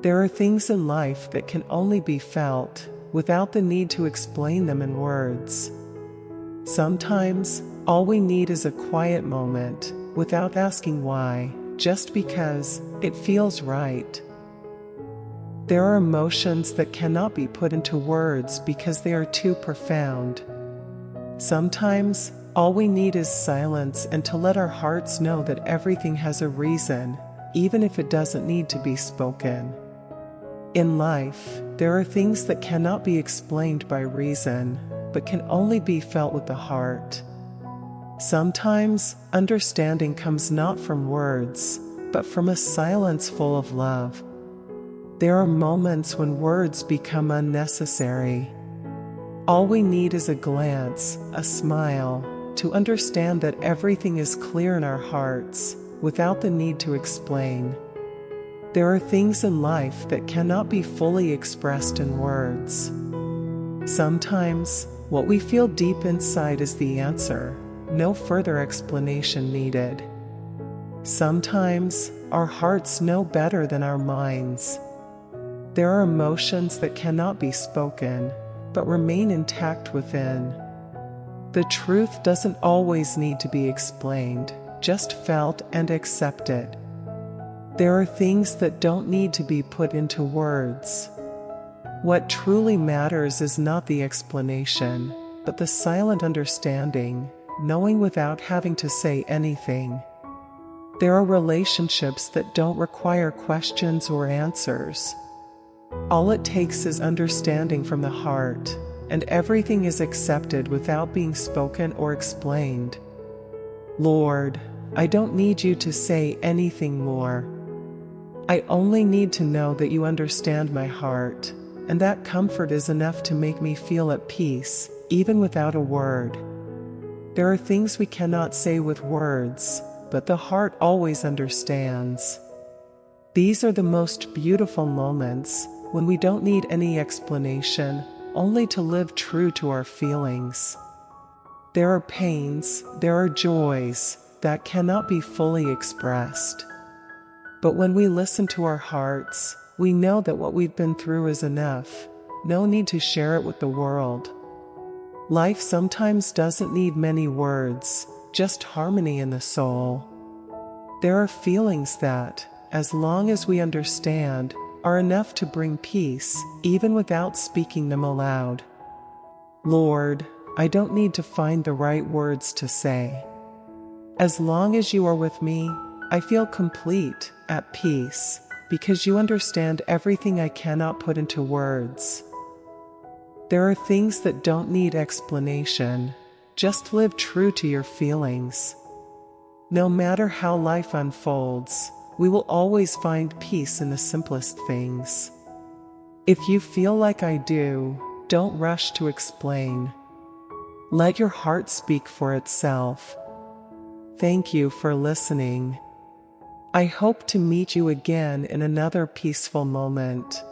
There are things in life that can only be felt, without the need to explain them in words. Sometimes, all we need is a quiet moment, without asking why, just because it feels right. There are emotions that cannot be put into words because they are too profound. Sometimes, all we need is silence and to let our hearts know that everything has a reason, even if it doesn't need to be spoken. In life, there are things that cannot be explained by reason, but can only be felt with the heart. Sometimes, understanding comes not from words, but from a silence full of love. There are moments when words become unnecessary. All we need is a glance, a smile, to understand that everything is clear in our hearts, without the need to explain. There are things in life that cannot be fully expressed in words. Sometimes, what we feel deep inside is the answer, no further explanation needed. Sometimes, our hearts know better than our minds. There are emotions that cannot be spoken, but remain intact within. The truth doesn't always need to be explained, just felt and accepted. There are things that don't need to be put into words. What truly matters is not the explanation, but the silent understanding, knowing without having to say anything. There are relationships that don't require questions or answers. All it takes is understanding from the heart, and everything is accepted without being spoken or explained. Lord, I don't need you to say anything more. I only need to know that you understand my heart, and that comfort is enough to make me feel at peace, even without a word. There are things we cannot say with words, but the heart always understands. These are the most beautiful moments, when we don't need any explanation, only to live true to our feelings. There are pains, there are joys, that cannot be fully expressed. But when we listen to our hearts, we know that what we've been through is enough, no need to share it with the world. Life sometimes doesn't need many words, just harmony in the soul. There are feelings that, as long as we understand, are enough to bring peace, even without speaking them aloud. Lord, I don't need to find the right words to say. As long as you are with me, I feel complete, at peace, because you understand everything I cannot put into words. There are things that don't need explanation, just live true to your feelings. No matter how life unfolds, we will always find peace in the simplest things. If you feel like I do, don't rush to explain. Let your heart speak for itself. Thank you for listening. I hope to meet you again in another peaceful moment.